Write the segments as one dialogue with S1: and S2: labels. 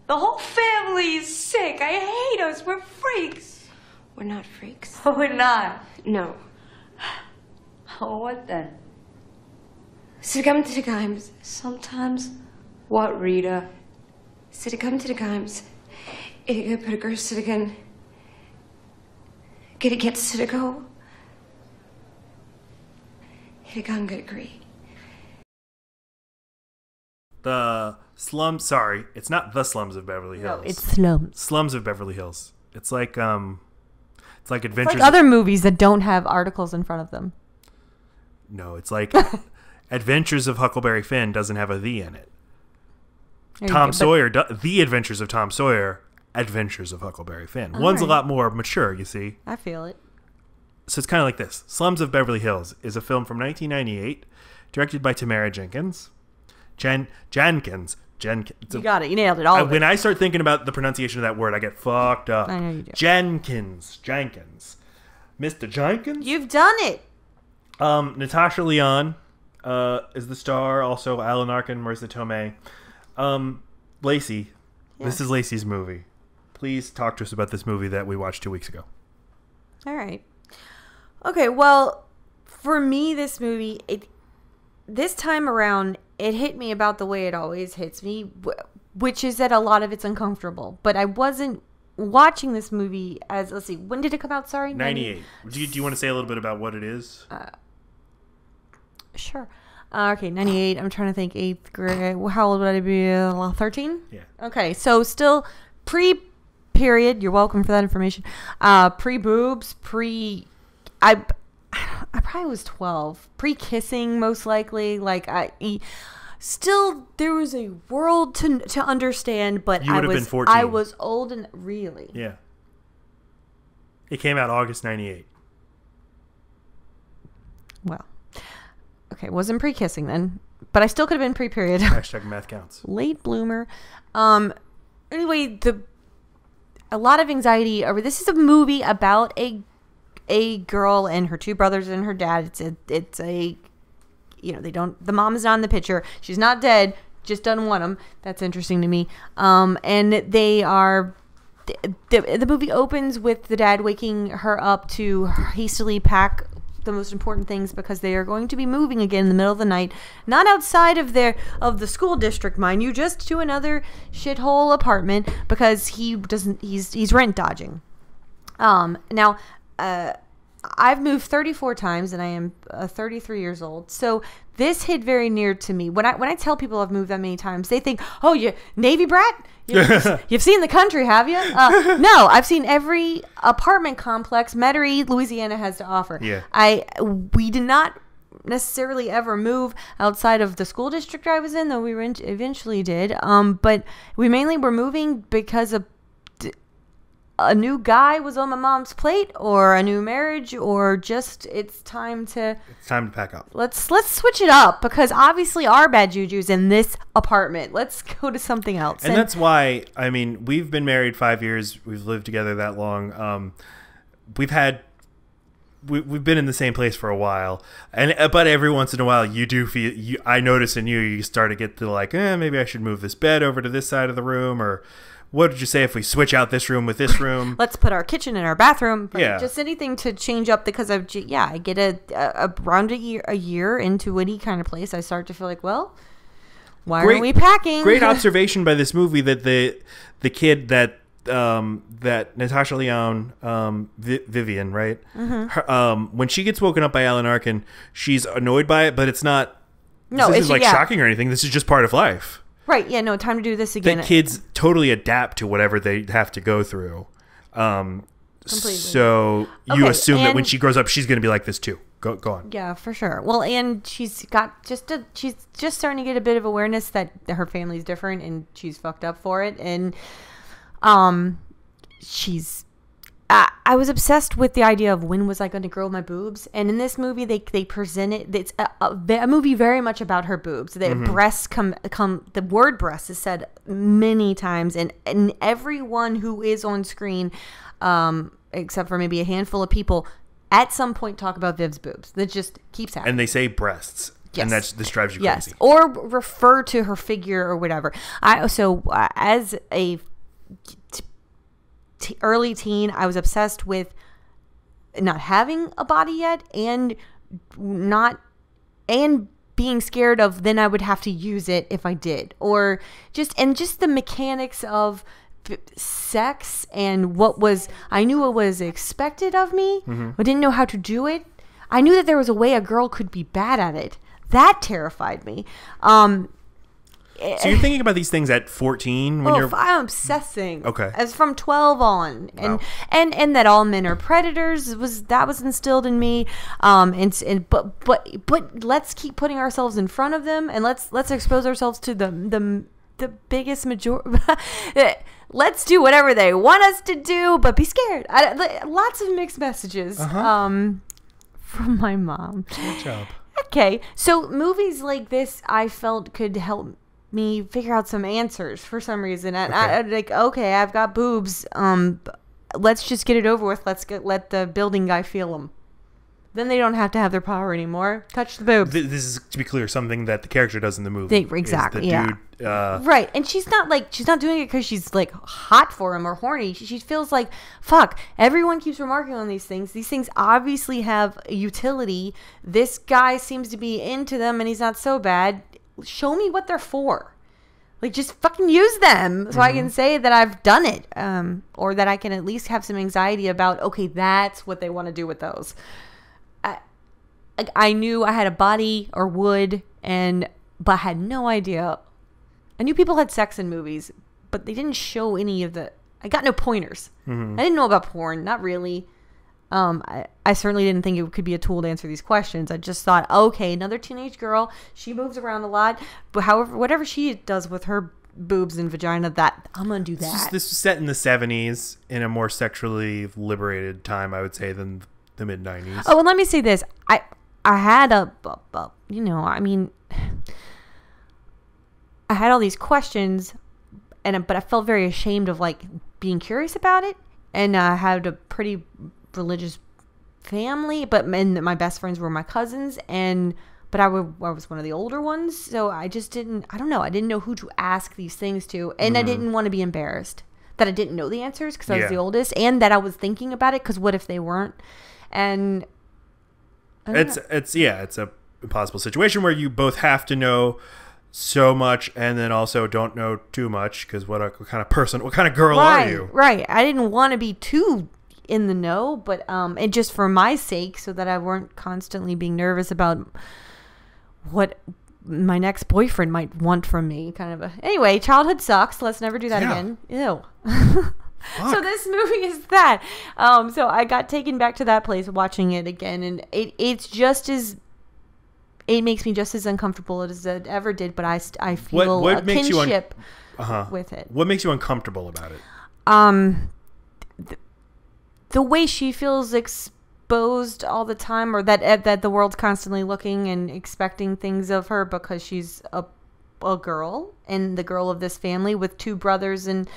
S1: The whole family is sick. I hate us. We're freaks.
S2: We're not freaks.
S1: Oh, we're not.
S2: No.
S1: Oh, what then?
S2: Så det kommer til det geheims.
S1: Sometimes. What, Rita?
S2: Så det kommer til det geheims. Ikke på det gør så det kan. Get it gets to the go. It can get great.
S3: Sorry, it's not the Slums of Beverly Hills.
S4: No, it's Slums.
S3: Slums of Beverly Hills. It's like Adventures.
S4: It's like other movies that don't have articles in front of them.
S3: No, it's like Adventures of Huckleberry Finn doesn't have a "the" in it. Tom Sawyer, The Adventures of Tom Sawyer, Adventures of Huckleberry Finn. One's a lot more mature, you see.
S4: I feel it.
S3: So it's kind of like this. Slums of Beverly Hills is a film from 1998, directed by Tamara Jenkins. Jenkins.
S4: You got it. You nailed it. All of it.
S3: When I start thinking about the pronunciation of that word, I get fucked up.
S4: I know you do.
S3: Jenkins. Mr. Jenkins?
S4: You've done it.
S3: Natasha Lyonne is the star. Also, Alan Arkin, Marissa Tomei. Lacey.
S4: Yes.
S3: This is Lacey's movie. Please talk to us about this movie that we watched 2 weeks ago.
S4: All right. Okay, well, for me, this movie, this time around, it hit me about the way it always hits me, which is that a lot of it's uncomfortable. But I wasn't watching this movie as, let's see, when did it come out? Sorry?
S3: 98. Do you want to say a little bit about what it is?
S4: Sure. Okay, 98. I'm trying to think. 8th grade. How old would I be? 13?
S3: Yeah.
S4: Okay, so still pre-period. You're welcome for that information. Pre-boobs, I probably was 12. Pre-kissing, most likely. Like, still, there was a world to understand, but
S3: you would have been 14.
S4: I was old and really.
S3: Yeah. It came out August 98.
S4: Well, okay, wasn't pre-kissing then, but I still could have been pre-period.
S3: Hashtag math counts.
S4: Late bloomer. Anyway, a lot of anxiety over. This is a movie about a girl and her two brothers and her dad. It's a the mom is not in the picture. She's not dead. Just doesn't want them. That's interesting to me. And they are. The movie opens with the dad waking her up to hastily pack the most important things because they are going to be moving again in the middle of the night, not outside of the school district, mind you, just to another shithole apartment because he's rent dodging. Now, I've moved 34 times and I am 33 years old. So this hit very near to me. When I tell people I've moved that many times, they think, "Oh, you Navy brat? You've seen the country, have you?" No, I've seen every apartment complex Metairie, Louisiana has to offer.
S3: Yeah.
S4: We did not necessarily ever move outside of the school district I was in, though we eventually did. But we mainly were moving because a new guy was on my mom's plate, or a new marriage, or just it's time to
S3: pack up.
S4: Let's switch it up because obviously our bad juju's in this apartment. Let's go to something else.
S3: And that's why, I mean, we've been married 5 years. We've lived together that long. We've been in the same place for a while, but every once in a while you do feel. I notice in you start to get to like, maybe I should move this bed over to this side of the room, or what did you say if we switch out this room with this room?
S4: Let's put our kitchen in our bathroom.
S3: Yeah.
S4: Just anything to change up because I get around a year into any kind of place, I start to feel like, well, why aren't we packing?
S3: Great observation by this movie that the kid that Natasha Lyonne, Vivian, right?
S4: Mm-hmm.
S3: Her, when she gets woken up by Alan Arkin, she's annoyed by it, but it's not.
S4: No,
S3: this isn't shocking or anything. This is just part of life.
S4: Right, yeah, no, time to do this again.
S3: That kids totally adapt to whatever they have to go through.
S4: Completely.
S3: So you assume that when she grows up, she's going to be like this too. Go on.
S4: Yeah, for sure. Well, and she's just starting to get a bit of awareness that her family's different and she's fucked up for it. And I was obsessed with the idea of when was I going to grow my boobs, and in this movie they present it. It's a movie very much about her boobs. The breasts come. The word breast is said many times, and everyone who is on screen, except for maybe a handful of people, at some point talk about Viv's boobs. That just keeps happening.
S3: And they say breasts.
S4: Yes.
S3: And this drives you
S4: Yes.
S3: crazy.
S4: Or refer to her figure or whatever. As a early teen, I was obsessed with not having a body yet and being scared of then I would have to use it if I did, or just the mechanics of sex and I knew what was expected of me. I didn't know how to do it. I knew that there was a way a girl could be bad at it. That terrified me.
S3: So you're thinking about these things at 14 when you're...
S4: I'm obsessing.
S3: Okay.
S4: As from 12 on. And,
S3: Wow.
S4: and that all men are predators was instilled in me. But let's keep putting ourselves in front of them, and let's expose ourselves to the biggest majority. Let's do whatever they want us to do, but be scared. Lots of mixed messages from my mom.
S3: Good job.
S4: Okay, so movies like this I felt could help me figure out some answers for some reason. And I've got boobs. Let's just get it over with. Let the building guy feel them. Then they don't have to have their power anymore. Touch the boobs.
S3: This is, to be clear, something that the character does in the movie.
S4: Exactly.
S3: The dude,
S4: right, and she's not doing it because she's like hot for him or horny. She feels like, fuck, everyone keeps remarking on these things. These things obviously have a utility. This guy seems to be into them, and he's not so bad. Show me what they're for. Like, just fucking use them so I can say that I've done it, or that I can at least have some anxiety about, okay, that's what they want to do with those. I knew I had a body or would, but I had no idea. I knew people had sex in movies, but they didn't show any of the... I got no pointers. I didn't know about porn, not really. I certainly didn't think it could be a tool to answer these questions. I just thought, okay, another teenage girl. She moves around a lot, but whatever she does with her boobs and vagina, that I'm gonna do that.
S3: This was set in the 70s in a more sexually liberated time, I would say, than the mid 90s.
S4: Oh, and let me say this: I had I had all these questions, but I felt very ashamed of like being curious about it, and I had a pretty religious family, and my best friends were my cousins, but I was one of the older ones, so I didn't know who to ask these things to, and I didn't want to be embarrassed that I didn't know the answers because I was the oldest, and that I was thinking about it because what if they weren't? And
S3: it's a impossible situation where you both have to know so much and then also don't know too much, because what kind of girl are you?
S4: Right. I didn't want to be too in the know, but and just for my sake, so that I weren't constantly being nervous about what my next boyfriend might want from me. Anyway, childhood sucks. Let's never do that again. Ew. So this movie is that. So I got taken back to that place watching it again, and it makes me just as uncomfortable as it ever did, but I feel
S3: what
S4: a
S3: makes
S4: kinship with it.
S3: What makes you uncomfortable about it?
S4: The way she feels exposed all the time, or that the world's constantly looking and expecting things of her because she's a girl, and the girl of this family with two brothers and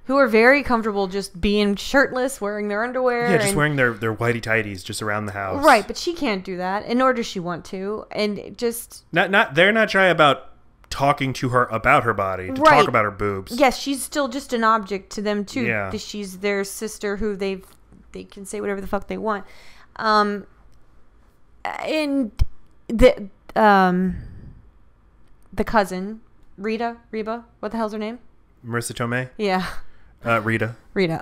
S4: who are very comfortable just being shirtless, wearing their underwear.
S3: Yeah, just wearing their whitey tighties just around the house.
S4: Right, but she can't do that, and nor does she want to. And it just...
S3: They're not shy about talking to her about her body, to talk about her boobs.
S4: Yes, she's still just an object to them, too.
S3: Yeah.
S4: She's their sister who they can say whatever the fuck they want. And the cousin, Reba, what the hell's her name?
S3: Marissa Tomei?
S4: Yeah.
S3: Rita.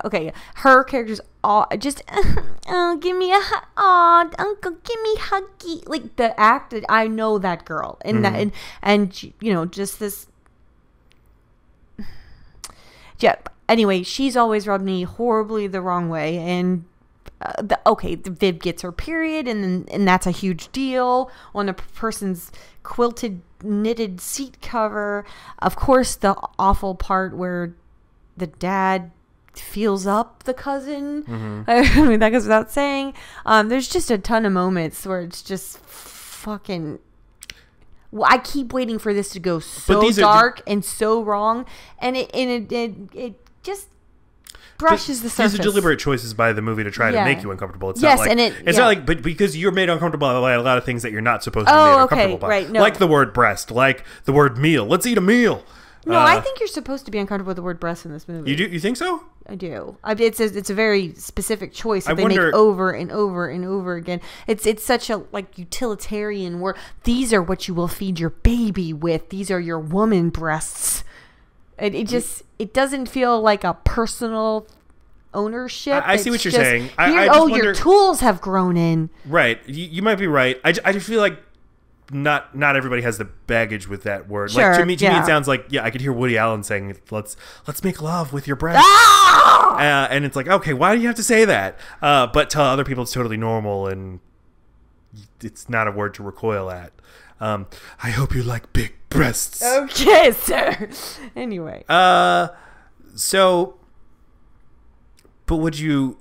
S4: Okay. Her character's all just, give me uncle, give me huggy. Like the act, I know that girl, and that, and just this. Yeah. Anyway, she's always rubbed me horribly the wrong way, and the Viv gets her period, and that's a huge deal on a person's quilted knitted seat cover. Of course, the awful part where the dad feels up the cousin. I mean, that goes without saying. There's just a ton of moments where it's just fucking... Well, I keep waiting for this to go so dark and so wrong, and it just... brushes the surface.
S3: These are deliberate choices by the movie to try to make you uncomfortable. It's
S4: yes,
S3: not like,
S4: and
S3: it's not like, but because you're made uncomfortable by a lot of things that you're not supposed to be made uncomfortable by.
S4: Right, no.
S3: Like the word breast, like the word meal. Let's eat a meal.
S4: No, I think you're supposed to be uncomfortable with the word breast in this movie.
S3: You do? You think so?
S4: I do. It's a very specific choice that they
S3: wonder,
S4: make over and over and over again. It's such a like utilitarian word. These are what you will feed your baby with. These are your woman breasts. And it doesn't feel like a personal ownership.
S3: I see what you're saying.
S4: Your tools have grown in.
S3: Right. You might be right. I just feel like not everybody has the baggage with that word.
S4: Sure,
S3: like to me it sounds like I could hear Woody Allen saying let's make love with your breath. And it's like, okay, why do you have to say that? But tell other people it's totally normal and it's not a word to recoil at. I hope you like big breasts.
S4: Okay, sir. Anyway.
S3: So but would you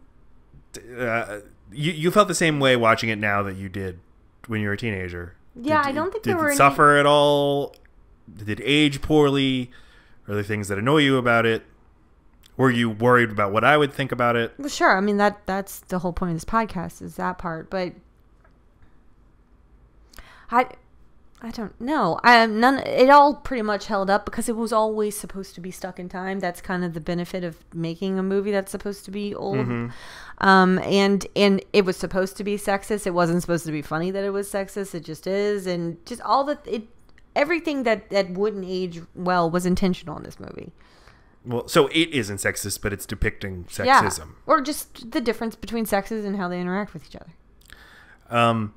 S3: you felt the same way watching it now that you did when you were a teenager?
S4: Yeah, I don't think there were
S3: any... suffer at all? Did it age poorly? Are there things that annoy you about it? Were you worried about what I would think about it?
S4: Well, sure. I mean, that's the whole point of this podcast is that part. But I don't know. It all pretty much held up because it was always supposed to be stuck in time. That's kind of the benefit of making a movie that's supposed to be old. Mm-hmm. And it was supposed to be sexist. It wasn't supposed to be funny that it was sexist. It just is. And just everything that wouldn't age well was intentional in this movie.
S3: Well, so it isn't sexist, but it's depicting sexism.
S4: Yeah. Or just the difference between sexes and how they interact with each other.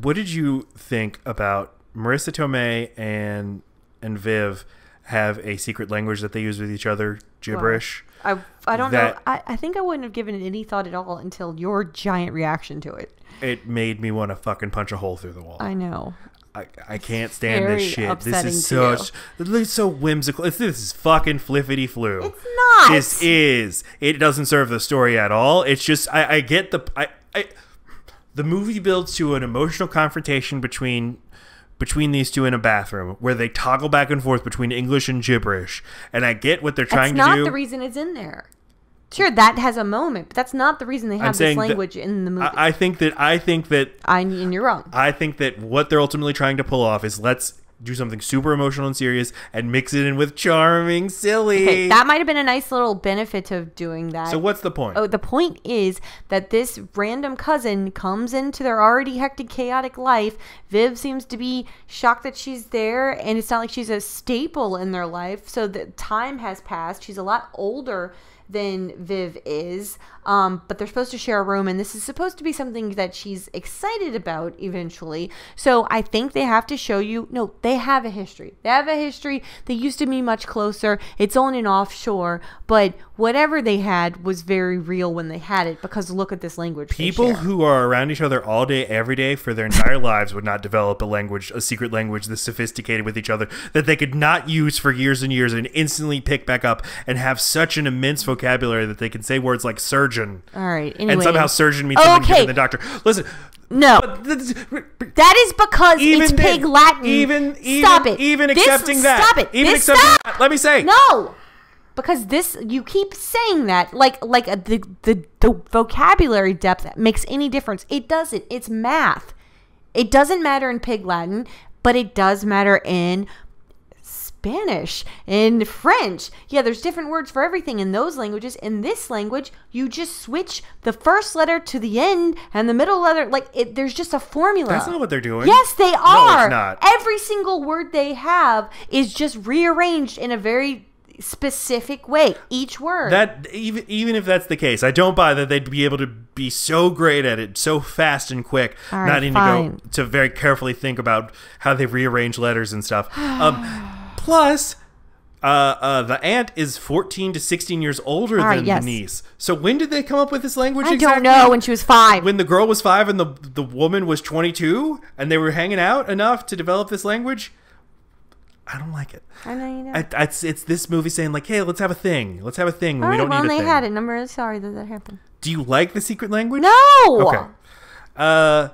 S3: What did you think about Marissa Tomei and Viv have a secret language that they use with each other, gibberish?
S4: Well, I don't know. I think I wouldn't have given it any thought at all until your giant reaction to it.
S3: It made me want to fucking punch a hole through the wall.
S4: I know.
S3: I can't stand this shit. This is so whimsical. This is fucking flippity flu.
S4: It's not.
S3: This is. It doesn't serve the story at all. It's just I get the movie builds to an emotional confrontation between these two in a bathroom where they toggle back and forth between English and gibberish, and I get what they're trying to do.
S4: That's not the reason it's in there. Sure, that has a moment, but that's not the reason they have this language in the movie.
S3: I think that
S4: and you're wrong.
S3: I think that what they're ultimately trying to pull off is let's do something super emotional and serious and mix it in with charming, silly.
S4: Okay, that might have been a nice little benefit of doing that.
S3: So what's the point?
S4: Oh, the point is that this random cousin comes into their already hectic, chaotic life. Viv seems to be shocked that she's there, and it's not like she's a staple in their life. So the time has passed. She's a lot older than Viv is, but they're supposed to share a room, and this is supposed to be something that she's excited about eventually. So I think they have to show you, no, they have a history. They used to be much closer. It's on and offshore, but whatever they had was very real when they had it, because look at this language.
S3: People who are around each other all day, every day for their entire lives would not develop a secret language this sophisticated with each other that they could not use for years and years and instantly pick back up and have such an immense vocabulary that they can say words like surgeon.
S4: All right. Anyway.
S3: And somehow surgeon means something different than doctor. Listen.
S4: No. That is because it's pig Latin. Stop it.
S3: Even accepting that.
S4: Stop it.
S3: Even accepting that. Let me say.
S4: No. Because you keep saying that like the vocabulary depth makes any difference. It doesn't. It's math. It doesn't matter in pig Latin, but it does matter in Spanish, in French. Yeah, there's different words for everything in those languages. In this language, you just switch the first letter to the end and the middle letter. There's just a formula.
S3: That's not what they're doing.
S4: Yes, they are.
S3: No, it's not.
S4: Every single word they have is just rearranged in a very specific way. Each word.
S3: That even if that's the case, I don't buy that they'd be able to be so great at it, so fast and quick,
S4: right,
S3: not needing to go to very carefully think about how they rearrange letters and stuff. Plus, the aunt is 14 to 16 years older than the niece. So when did they come up with this language exactly?
S4: I don't know. When she was 5.
S3: When the girl was 5 and the woman was 22, and they were hanging out enough to develop this language? I don't like it.
S4: I know you know.
S3: It's this movie saying like, hey, let's have a thing. Let's have a thing when we don't need a thing.
S4: Well, they had it, and I'm really sorry that happened.
S3: Do you like the secret language?
S4: No!
S3: Okay.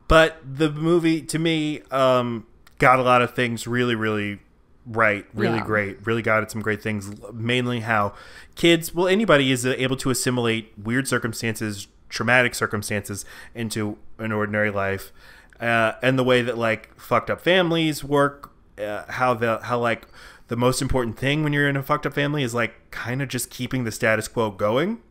S3: But the movie, to me, got a lot of things really, really right. Really great. Really got at some great things. Mainly how kids, well, anybody is able to assimilate weird circumstances, traumatic circumstances into an ordinary life. And the way that like fucked up families work, how like the most important thing when you're in a fucked up family is like kind of just keeping the status quo going,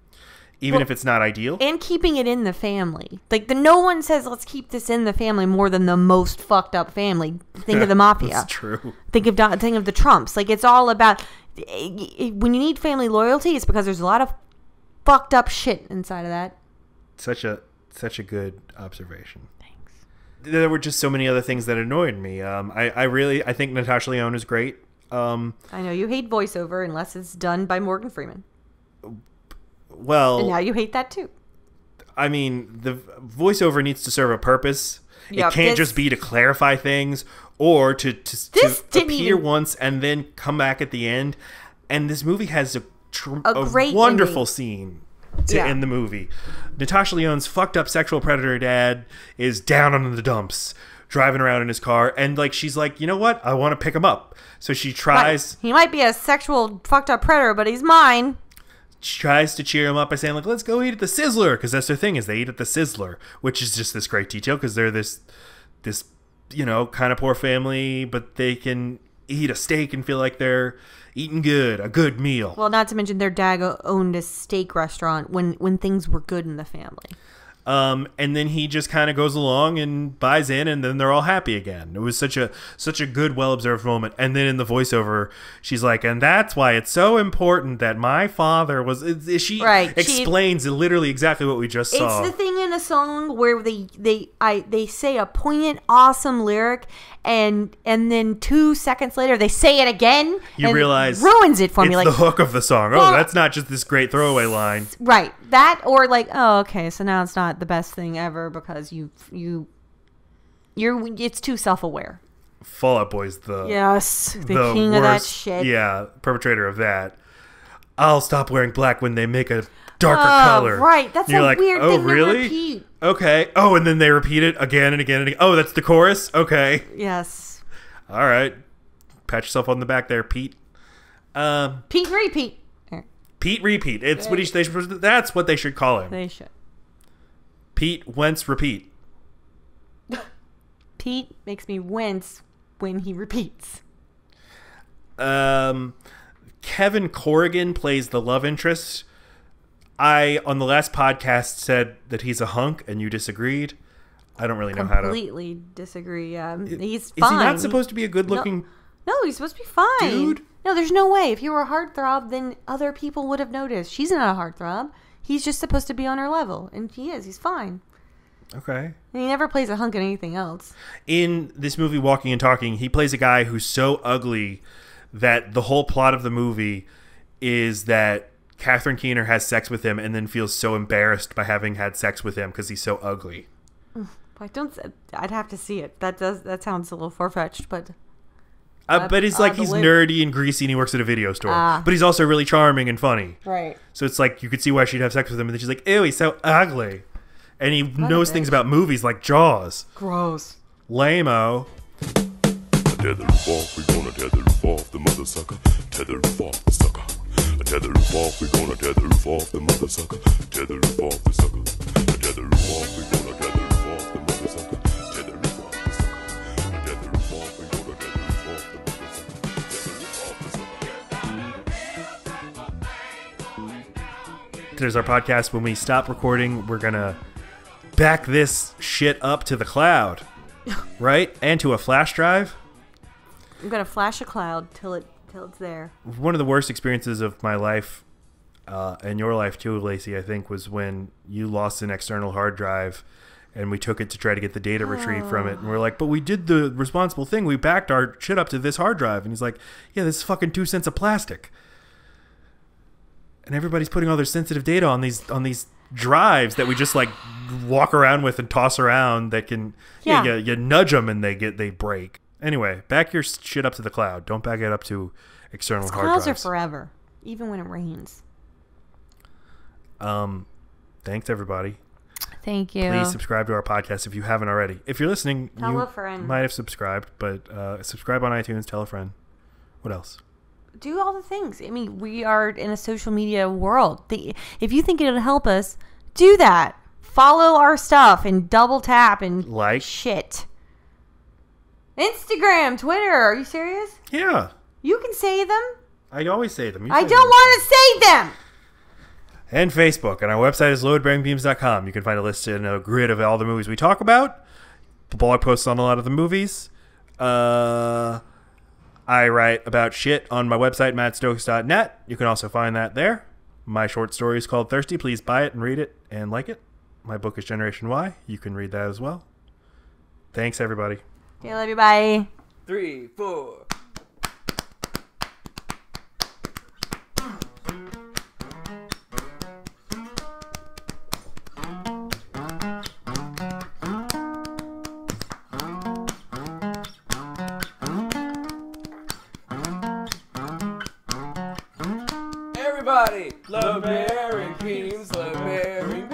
S3: even if it's not ideal, and
S4: keeping it in the family. Like no one says let's keep this in the family more than the most fucked up family. Think of the mafia.
S3: That's true.
S4: Think of the Trumps. Like it's all about when you need family loyalty. It's because there's a lot of fucked up shit inside of that. Such
S3: a good observation. There were just so many other things that annoyed me. I think Natasha Lyonne is great.
S4: I know you hate voiceover unless it's done by Morgan Freeman.
S3: Well,
S4: and now you hate that too.
S3: I mean, the voiceover needs to serve a purpose. It can't just be to clarify things or to appear once and then come back at the end. And this movie has a great wonderful scene to end the movie. Natasha Lyonne's fucked up sexual predator dad is down on the dumps, driving around in his car, and like she's like, you know what? I want to pick him up. So she tries.
S4: Right. He might be a sexual fucked up predator, but he's mine.
S3: She tries to cheer him up by saying like, let's go eat at the Sizzler, because that's their thing, is they eat at the Sizzler, which is just this great detail because they're this kind of poor family, but they can eat a steak and feel like they're eating a good meal.
S4: Well, not to mention their dad owned a steak restaurant when things were good in the family.
S3: And then he just kind of goes along and buys in, and then they're all happy again. It was such a good, well-observed moment. And then in the voiceover, she's like, and that's why it's so important that my father was... She explains literally exactly what we just saw.
S4: It's the thing in a song where they say a poignant, awesome lyric, and then 2 seconds later, they say it again.
S3: You realize...
S4: ruins it for me.
S3: It's the hook of the song. Oh, that's not just this great throwaway line.
S4: Right. That, or like, oh, okay, so now it's not the best thing ever because it's too self-aware.
S3: Fall Out Boy's the
S4: king of that shit.
S3: Yeah, perpetrator of that. I'll stop wearing black when they make a darker color.
S4: Right, that's a weird thing to repeat.
S3: Okay. Oh, and then they repeat it again and again and again. Oh, that's the chorus? Okay.
S4: Yes.
S3: All right. Pat yourself on the back there, Pete.
S4: Pete repeat.
S3: Pete repeat. It's what that's what they should call him.
S4: They should.
S3: Pete Wentz repeat.
S4: Pete makes me wince when he repeats.
S3: Kevin Corrigan plays the love interest. I, on the last podcast, said that he's a hunk, and you disagreed. I don't really know how to...
S4: Completely disagree, yeah. He's
S3: Is
S4: fine.
S3: he not supposed to be a good-looking...
S4: No, he's supposed to be fine.
S3: Dude?
S4: No, there's no way. If he were a heartthrob, then other people would have noticed. She's not a heartthrob. He's just supposed to be on her level, and he is. He's fine.
S3: Okay.
S4: And he never plays a hunk in anything else.
S3: In this movie, Walking and Talking, he plays a guy who's so ugly that the whole plot of the movie is that Catherine Keener has sex with him and then feels so embarrassed by having had sex with him because he's so ugly.
S4: I'd have to see it. That sounds a little far-fetched, but...
S3: but he's nerdy and greasy and he works at a video store. But he's also really charming and funny.
S4: Right.
S3: So it's like you could see why she'd have sex with him. And then she's like, ew, he's so ugly. And he knows things about movies like Jaws.
S4: Gross.
S3: Lame-o.
S5: Tether the roof off, we gonna tether the roof off the mother sucker. Tether the roof off the sucker. Tether the roof off, we gonna tether the roof off the mother sucker. Tether the roof off the sucker. Tether the roof off, we gonna tether the roof off the mother sucker. Tether the roof off the sucker. Tether the roof off, we gonna tether the roof off the mother sucker. Tether the roof off the sucker.
S3: There's our podcast. When we stop recording, we're gonna back this shit up to the cloud, right? And to a flash drive.
S4: I'm gonna flash a cloud till it's there.
S3: One of the worst experiences of my life, and your life too, Lacey, I think, was when you lost an external hard drive, and we took it to try to get the data retrieved from it, and we're like, but we did the responsible thing. We backed our shit up to this hard drive, and he's like, yeah, this is fucking 2 cents of plastic. And everybody's putting all their sensitive data on these drives that we just like walk around with and toss around that can you nudge them and they break. Anyway, back your shit up to the cloud. Don't back it up to external hard drives.
S4: Clouds are forever, even when it rains.
S3: Thanks everybody.
S4: Thank you.
S3: Please subscribe to our podcast if you haven't already. If you're listening,
S4: tell a friend.
S3: Might have subscribed, but subscribe on iTunes. Tell a friend. What else?
S4: Do all the things. I mean, we are in a social media world. If you think it'll help us, do that. Follow our stuff and double tap and
S3: like
S4: shit. Instagram, Twitter. Are you serious?
S3: Yeah.
S4: You can say them.
S3: I always say them.
S4: I don't want to say them.
S3: And Facebook. And our website is loadbearingbeams.com. You can find a list and a grid of all the movies we talk about. Blog posts on a lot of the movies. I write about shit on my website, mattstokes.net. You can also find that there. My short story is called Thirsty. Please buy it and read it and like it. My book is Generation Y. You can read that as well. Thanks, everybody.
S4: Okay, love you. Bye.
S6: 3, 4. Everybody, love bearing beams, love bearing